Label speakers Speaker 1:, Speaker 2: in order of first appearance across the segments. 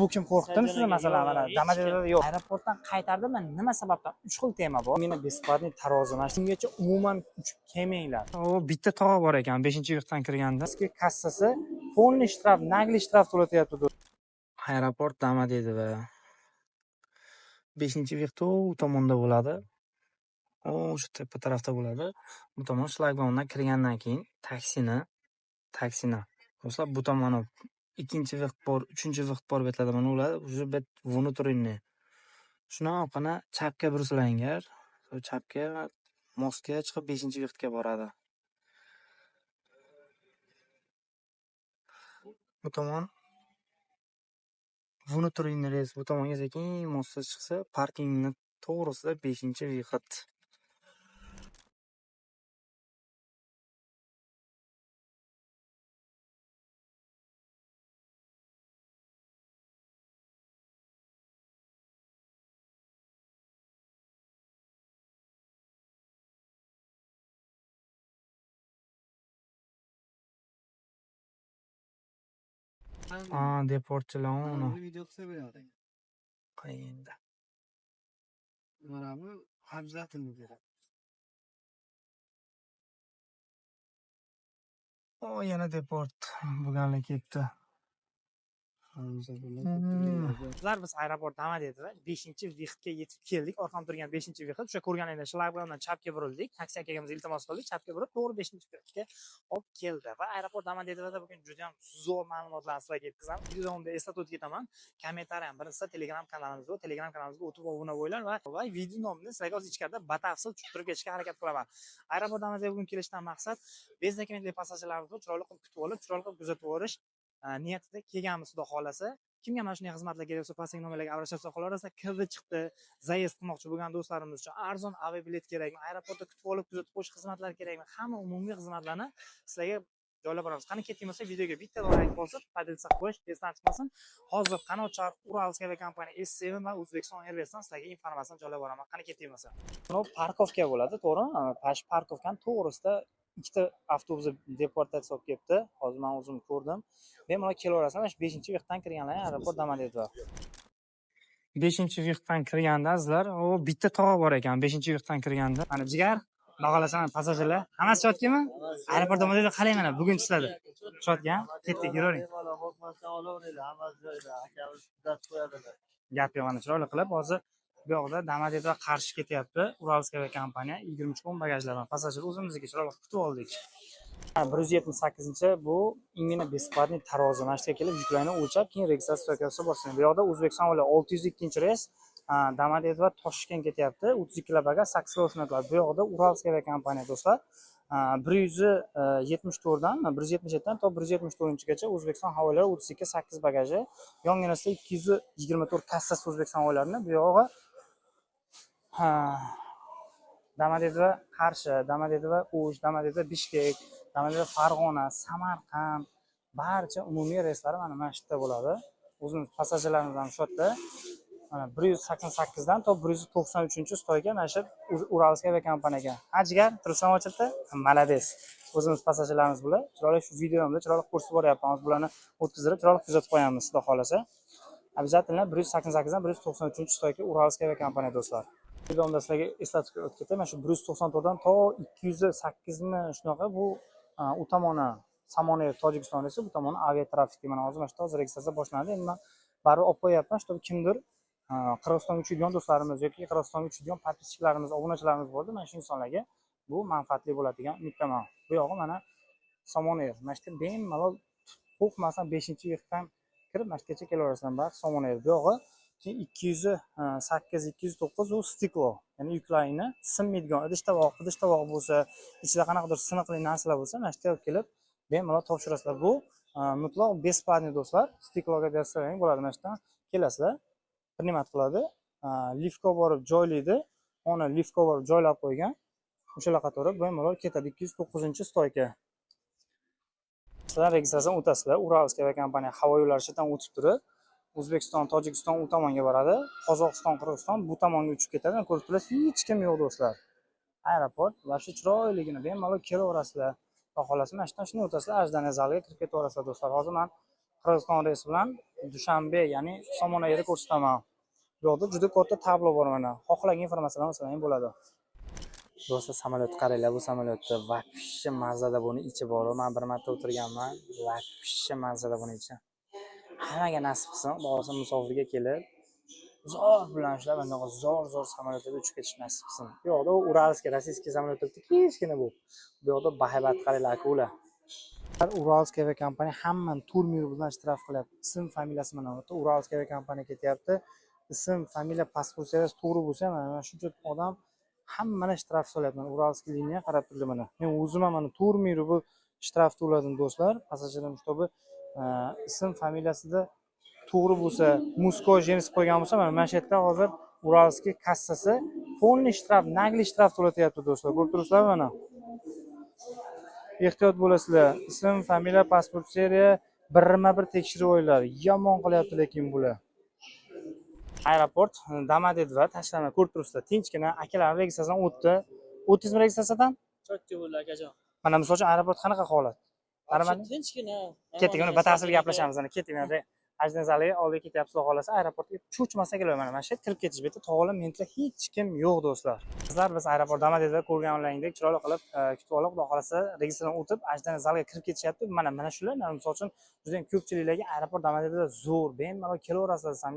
Speaker 1: Bu kim qo'rqitdimi sizni masalan? Mana Domodedovo yo'q. Aeroportdan qaytardimi? Nima sababdan? 3 xil tema bor. Meni бесплатный tarozi. Mana shungacha umuman uchib kelmanglar. O, bitta tog'a bor ekan 5-viqtdan kirganda. Kassasi полный shtraf, nagli shtraf to'latyapti. Aeroport Domodedovo. 5-viq u tomonda bo'ladi. O'sha tepa tarafda bo'ladi. Bu tomon shlagbaumdan kirgandan keyin taksini. Do'stlar, bu tomoni 2-viq bor, 3-viq bor betlarda mana ular уже bet внутренний. Shunaqana chapga bursalangar, chapga mostga chiqib 5-viqtga boradi. Bu tomon внутренний reys, bu tomonga sekin mostga chiqsa, parkingni to'g'risida 5-viqt. Deportilaono.
Speaker 2: Video qilsa bo'ladi.
Speaker 1: Qayerda?
Speaker 2: Mana bu обязательно beradi.
Speaker 1: O, yana deport bo'lganlik ketdi. Bizlar biz aeroport Domodedovo 5-viqtga yetib keldik. Orqam turgan 5-viqt. O'sha ko'rganingizda shlagbaumdan chapga burildik. Taksi akaga iltimos qildik. Chapga burib, to'g'ri 5-viqtga olib keldi. Va aeroport Domodedovoda bugun juda ham zo'r ma'lumotlarni sizlarga yetkazamiz. Videoda eslatib o'tib ketaman. Kommentariy ham birinchisi Telegram kanalimizda bor. Telegram kanalimizga o'tib obuna bo'linglar va video nomini sizlarga hozir ichkarida batafsil tushuntirib ketishga harakat qilaman. Aeroport Domodedovoga bugun kelishdan maqsad bezakmentli passajirlarimizni chiroyli qilib kutib olib, chiroyli qilib kuzatib olish niyatida kelganmiz, xudo xolasa. Kimga mana shunday xizmatlar kerak bo'lsa, pastdagi nomerlarga avrashsa qolaversa, kirdi chiqdi, zaezd qilmoqchi bo'lgan do'stlarimiz uchun arzon aviabilet kerakmi, aeroportda kutib olib kuzatib qo'yish xizmatlari kerakmi, hamma umumiy xizmatlarni sizlarga joylab boramiz. Qani ketding bo'lsa, videoga bitta like bosib, podpisa qo'yish esdan chiqmasin. Hozir Qanot Charter, Uralskiy aviakompaniya S7 va Uzbekistan Airwaysdan sizlarga informatsiyani joylab boraman. Qani ketding bo'lsa. Bu parkovka bo'ladi, to'g'rimi? Pash parkovkaning to'g'risida ikkita avtobus deportatsiya olib kelibdi. Hozir men o'zim ko'rdim. Bemalol kelaverasizlar. Mana 5-viqtdan kirganlar aeroport Domodedovo. 5-viqtdan kirganda sizlar, o bitta tog'a bor ekan 5-viqtdan kirganda. Mana jigar, bag'alasan passajirlar. Hammasi chotganmi? Aeroport Domodedovo qalay mana bugun sizlarda? Chotgan? Ketdik, yuravering. Gap yo'q, mana chiroyli qilib hozir bu yoqda Domodedovo qarshi ketyapti. Uralskiy aviakompaniya 23 kun bagajlar bilan passajir o'zimizga chiroyli kutib oldik. 178 bu именно бесплатный tarozi. Mana shu kelib yuklarni o'lchab, keyin registratsiya qilsa boshlanadi. Bu yoqda O'zbekiston va 602-reys Domodedovo Toshkent ketyapti. 32 kg bagaj, 8 kg o'rnatlar. Bu yoqda Uralskiy aviakompaniya do'stlar. 174 dan 177 dan to 174-gacha O'zbekiston havo yo'llari 32 8 bagaji. Yonginasida 224 kassasi O'zbekiston havo yo'llarini. Bu yog'i Domodedovo Qarshi, Domodedovo O'sh, Domodedovo Bishkek, Domodedovo Farg'ona, Samarqand barcha umumiy reyslari mana shu yerda bo'ladi. O'zimiz passajirlarimiz ham shu yerda. Mana 188 dan to 193-stoyga mana shu Uralskiy aviakompaniyaga. Jigar, tursan ochirdi? Malades. O'zimiz passajirlarimiz bular. Chiroyli shu videomda chiroyli ko'rsatib boryapmiz. Bularni o'tkazib, chiroyli kuzatib qo'yamiz, xudo xolasa. Обязательно 188 dan 193-stoyga Uralskiy aviakompaniya do'stlar. Videomda sizlarga eslatib o'tib ketaman. Mana shu 194 dan to 208 mi shunaqa bu u tomoni Samoner Tojikiston esa bu tomoni aviatrafik. Mana hozir mana shu hozir registratsiya boshlandi. Endi men baribir olib qo'yapman, чтобы kimdir Qirg'izistonga uchadigan do'stlarimiz yoki Qirg'izistonga uchadigan podpischilarimiz, obunachilarimiz bo'ldi. Mana shu insonlarga bu manfaatli bo'ladigan umiddaman. Bu yog'i mana Samoner. Mana shu bemalol qo'rqmasdan 5-viqtdan kirib mana shu yergacha kelaverasizlar. Bak Samoner. Bu yog'i 208, 209 u stiklo. Ya'ni yuklarni sinmaydigan idish-tovoq bo'lsa, ichida qanaqadir siniqli narsalar bo'lsa, mana shu yerga kelib bemalol topshirasizlar. Bu mutlaq besplatniy do'stlar. Stikloga bersalar bo'ladi. Mana shu yerdan kelasizlar. Primat qiladi. Liftga borib joylaydi. Uni liftga borib joylab qo'ygan. O'shalar qatori bemalol ketadi 209-stoyga. Sizlar registratsiyadan o'tasizlar. Uralskiy aviakompaniya havo yo'llari chetdan o'tib turib, O'zbekiston, Tojikiston u tomonga boradi. Qozog'iston, Qirg'iziston bu tomonga uchib ketadi. Ko'rib turasiz, hech kim yo'q do'stlar. Aeroport va shu chiroyligini bemalol kelaverasizlar. Xohlasam, mana shundan shuni o'tasizlar, ajdana zaliga kirib ketaverasizlar do'stlar. Hozir men Qirg'iziston reysi bilan Dushanbe, ya'ni Somonayda ko'rsataman. Bu yerda juda katta tablo bor mana. Xohlagan informatsiyalar olsang bo'ladi. Do'stlar, samolyot qaranglar, bu samolyotda vaqfishcha mazada buni ichi bor. Men bir marta o'tirganman, vaqfishcha mazada buni ichi. Hammaga nasib qilsin, bo'lsa musofirga kelib, zo'r bilan ishlab, bundaqa zo'r samolyotda uchib ketish nasib qilsin. Bu yoqda Uralskiy, rossiyskiy samolyot turibdi, kichkina bu. Bu yoqda bahaybat qaranglar, akula. Uralskiy aviakompaniya hammani turmir bilan ishtirok qilyapti. Ism familiyasi mana bu. Uralskiy aviakompaniya ketyapti. Ism, familiya, pasport seriyasi to'g'ri bo'lsa, mana shuncha odam hammani ishtirok solyapman. Uralskiy liniya qarab turdi mana. Men o'zim ham mana turmir bu ishtirok to'ladim do'stlar. Passajirlar shtobi ism familiyasida to'g'ri bo'lsa, Musko Jensis qo'ygan bo'lsa, mana shu yerda hozir Uralskiy kassasi полный штраф, nagli штраф to'latyapti do'stlar. Ko'rib turibsizlar mana. Ehtiyot bo'lasizlar. Ism, familiya, pasport seriya birma-bir tekshirib o'yinglar. Yomon qilyapti lekin bular. Aeroport Domodedovo tashlama ko'rib turibsizlar. Tinchgina akalar registratsiyadan o'tdi. O'ttizmi registratsiyadan?
Speaker 3: Chotga bo'ldi akajon.
Speaker 1: Mana misol uchun aeroport qanaqa holat? Qaramading?
Speaker 3: Tinchgina.
Speaker 1: Ketdik, uni batafsil gaplashamiz. Ana ketdik, mana ajdan zaliga oldiga ketyapsiz, xudo xolasa aeroportga cho'chmasa kelar. Mana shu kirib ketish bitta tog'olim mentlar hech kim yo'q do'stlar. Sizlar biz aeroport Domodedovo ko'rganlaringdek chiroyli qilib kutib olib, xudo xolasa registratsiyadan o'tib ajdan zaliga kirib ketishyapti. Mana shular, misol uchun juda ham ko'pchiliklarga aeroport Domodedovo zo'r, bemalol kelaverasizlar desam,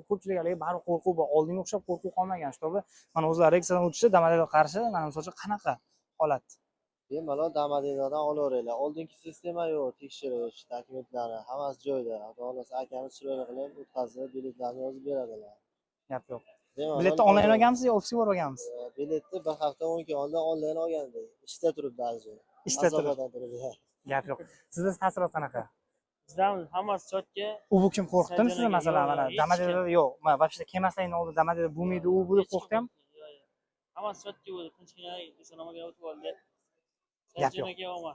Speaker 1: ko'pchiliklarga baribir qo'rquv bor. Oldinga o'xshab qo'rquv qolmagan. Shtobi mana o'zlari registratsiyadan o'tishdi, Domodedovo qarshi, mana misol uchun qanaqa holat?
Speaker 4: Bemalol Domodedovodan olaveringlar. Oldingi sistema yo'q, tekshirish dokumentlari hammasi joyida. Xudo xolasa akamiz chiroyli qilib o'tkazib, biletlarni yozib beradilar.
Speaker 1: Gap yo'q.
Speaker 4: Bemalol
Speaker 1: Biletni onlayn olganmisiz yo ofisga borib olganmisiz?
Speaker 4: Biletni bir hafta 10 kun oldin onlayn olgandik. Ishda turibdi hozir.
Speaker 1: Ishda turib.
Speaker 4: Masofadan turibdi.
Speaker 1: Gap yo'q. Sizda taassurot qanaqa?
Speaker 3: Bizdan hammasi chotga.
Speaker 1: U kim qo'rqitdimi sizni masalan? Mana
Speaker 3: Hech kim.
Speaker 1: Domodedovo yo'q. Mana вообще kelmasdan oldin Domodedovo bo'lmaydi, u bu deb qo'rqdim.
Speaker 3: Hammasi chotga bo'ldi. Tinchgina esonomaga o'tib oldi.
Speaker 1: Gap yo'q.
Speaker 3: Sajjonaga olma.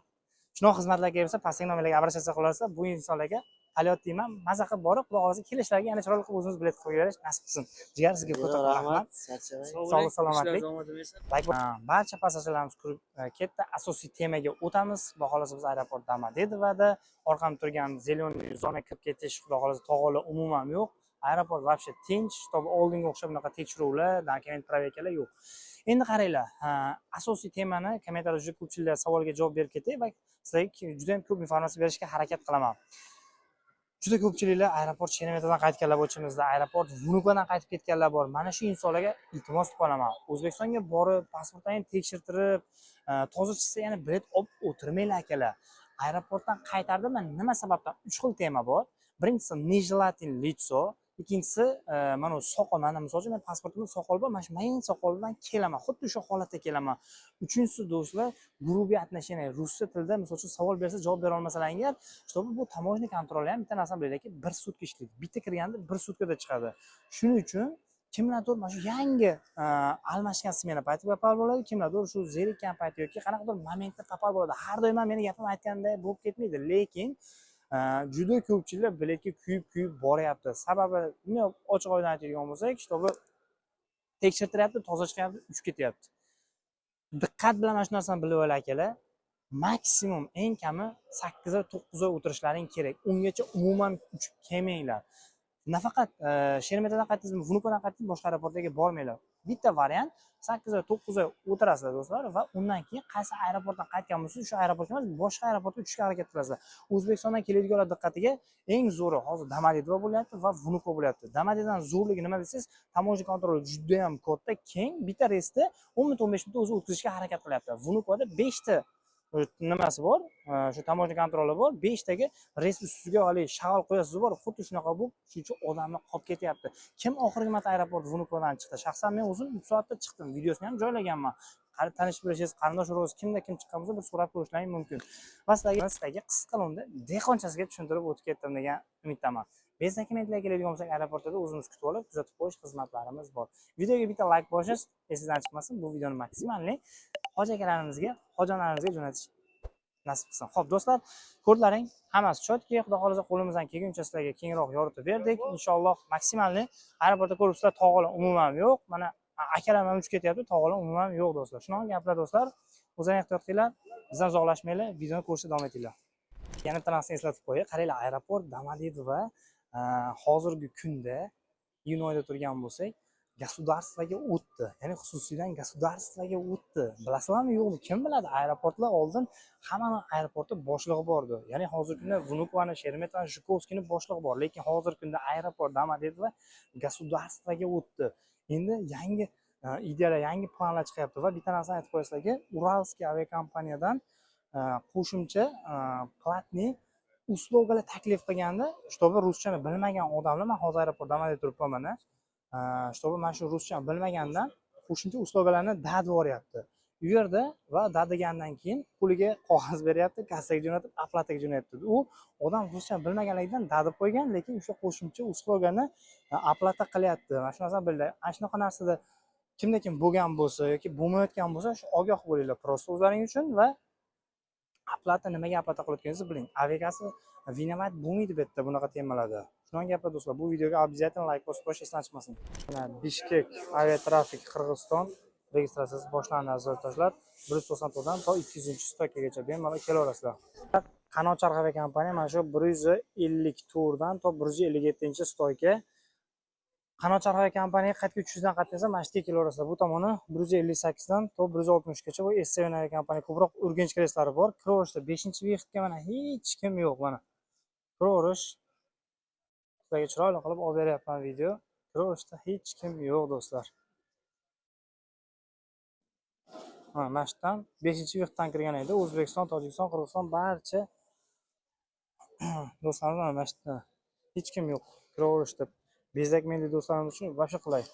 Speaker 1: Shunaqa xizmatlarga kelsa, pastki nomerlarga обращаться qilarsa, bu insonlarga hayot deyman, maza qilib borib, xudo xolasa kelishlariga yana chiroyli qilib o'zimiz bilet qilib berish nasib qilsin. Jigar, sizga katta rahmat. Sog'lik, salomatlik. Barcha passajirlarimiz kirib ketdi. Asosiy temaga o'tamiz. Xudo xolasa biz aeroport Domodedovoda orqamda turgan zeleный zona kirib ketish, xudo xolasa tog'olar umuman yo'q. Aeroport вообще tinch, to'g'ri oldinga o'xshab bunaqa tekshiruvlar, dokument proverkalar yo'q. Endi qaranglar, asosiy temani kommentariyada juda ko'pchiliklar savolga javob berib ketdi va sizlarga juda ham ko'p informatsiya berishga harakat qilaman. Juda ko'pchiliklar aeroport Sheremetyevodan qaytganlar bo'lchimizda, aeroport Vnukodan qaytib ketganlar bor. Mana shu insonlarga iltimos qolaman. O'zbekistonga borib, pasportlarini tekshirtirib, toza chiqsa yana bilet olib o'tirmanglar akalar. Aeroportdan qaytardim, nima sababdan? 3 xil tema bor. Birinchisi нежелательное лицо, ikkinchisi mana soqol, mana misol uchun men pasportimda soqol bor, mana shu mayin soqol bilan kelaman, xuddi o'sha holatda kelaman. Uchinchisi do'stlar, grubiy отношение, rus tilida misol uchun savol bersa javob bera olmasalaringiz, чтобы bu taможный kontrol ham bitta narsani bilinglarki, 1 sutka ishlaydi. Bitta kirganda 1 sutkada chiqadi. Shuning uchun kimlardir mana shu yangi almashgan smena payti papal bo'ladi, kimlardir shu zerikkan payti yoki qanaqadir momentda papal bo'ladi. Har doim meni gapim aytganday bo'lib ketmaydi, lekin juda ko'pchilik biletga kuyib boryapti. Sababi nima ochiq oydin aytadigan bo'lsak, shtobi tekshirtiryapti, toza chiqyapti, uchib ketyapti. Diqqat bilan mana shu narsani bilib oling akalar. Maksimum eng kami 8 oy 9 oy o'tirishlaring kerak. Ungacha umuman uchib kelmanglar. Nafaqat Sheremetyevodan qaytdingizmi, Vnukodan qaytdingizmi, boshqa aeroportga bormanglar. Bitta variant 8 oy 9 oy o'tirasizlar do'stlar va undan keyin qaysi aeroportdan qaytgan bo'lsangiz, shu aeroportga emas, boshqa aeroportga uchishga harakat qilasizlar. O'zbekistondan keladiganlar diqqatiga eng zo'ri hozir Domodedovo bo'lyapti va Vnuko bo'lyapti. Domodedovodan zo'rligi nima desangiz, taможный kontrol juda ham katta, keng, bitta reysda 10 minut 15 minutda o'zi o'tkazishga harakat qilyapti. Vnukoda 5 ta nimasi bor, shu taможный kontroli bor, 5 taga reys ustiga hali shag'al qo'yasiz bor, xuddi shunaqa bo'lib, shuning uchun odamlar qolib ketyapti. Kim oxirgi marta aeroport Vnukodan chiqdi? Shaxsan men o'zim 3 soatda chiqdim, videosini ham joylaganman. Qarib tanishib bilishingiz, qarindosh urug'ingiz kimda kim chiqqan bo'lsa, bir so'rab ko'rishlaring mumkin. Va sizlarga qisqa lo'nda dehqonchasiga tushuntirib o'tib ketdim degan umiddaman. Bezdan kommentlarga keladigan bo'lsak, aeroportda o'zimiz kutib olib, kuzatib qo'yish xizmatlarimiz bor. Videoga bitta like boshlash esingizdan chiqmasin. Bu videoni maksimalli hoji akalarimizga, hojonarimizga jo'natish nasib qilsin. Xo'p, do'stlar, ko'rlaring hammasi chotki, xudo xolasa qo'limizdan kelguncha sizlarga kengroq yoritib berdik. Inshaalloh maksimalli aeroportda ko'ribsizlar, tog'olar umuman yo'q. Mana akalar ham uchib ketyapti, tog'olar umuman yo'q do'stlar. Shunaqa gaplar do'stlar. O'zingizlarga ehtiyot qilinglar. Bizdan uzoqlashmanglar, videoni ko'rishda davom etinglar. yana bitta narsani eslatib qo'yay. Qaranglar, aeroport Domodedovo hozirgi kunda iyun oyida turgan bo'lsak, государствоga o'tdi. Ya'ni xususiydan государствоga o'tdi. Bilasizlarmi yo'qmi? Kim biladi? Aeroportlar oldin hamma aeroportda boshlig'i bor edi. Ya'ni hozirgi kunda Vnukovani, Sheremetova, Zhukovskiyni boshlig'i bor, lekin hozirgi kunda aeroport Domodedovo государствоga o'tdi. Endi yangi ideyalar, yangi planlar chiqyapti va bitta narsani aytib qo'yaman sizlarga. Uralskiy aviakompaniyadan qo'shimcha platniy uslugalar taklif qilganda, чтобы ruschani bilmagan odamlar, men hozir aeroport Domodedovoda turibman mana. Чтобы mana shu ruschani bilmagandan qo'shimcha uslugalarni dad boryapti. U yerda va dadigandan keyin puliga qog'oz beryapti, kassaga jo'natib, oplataga jo'natyapti. U odam ruschani bilmaganligidan dadib qo'ygan, lekin o'sha qo'shimcha uslugani oplata qilyapti. Mana shu narsani bilinglar. Ana shunaqa narsada kimda kim bo'lgan bo'lsa yoki bo'lmayotgan bo'lsa, shu ogoh bo'linglar, prosta o'zlaring uchun va oplata nimaga oplata qilayotganingizni biling. Aviakassa vinovat bo'lmaydi bu yerda bunaqa temalarda. Shundan gaplar do'stlar. Bu videoga обязательно like bosib qo'yish esdan chiqmasin. Bishkek aviatrafik Qirg'iziston registratsiyasi boshlandi aziz yurtdoshlar. 194 dan to 200-stokkagacha bemalol kelaverasizlar. Qanot Charx aviakompaniya mana shu 154 dan to 157-stokka Qanot Charx aviakompaniyaga qaytga uchishdan qatnasa mana shu kelaverasizlar. Bu tomoni 158 dan to 160 gacha bu S7 aviakompaniya ko'proq Urganch reyslari bor. Kirovishda 5-vichtga mana hech kim yo'q mana. Kirovish sizlarga chiroyli qilib olib beryapman video. Kirovishda hech kim yo'q do'stlar. Mana shu yerdan 5-vichtdan kirgan edi. O'zbekiston, Tojikiston, Qirg'iziston barcha do'stlarimiz mana shu yerda hech kim yo'q. Kirovishda bezak mendek do'stlarimiz uchun vaqt qilay.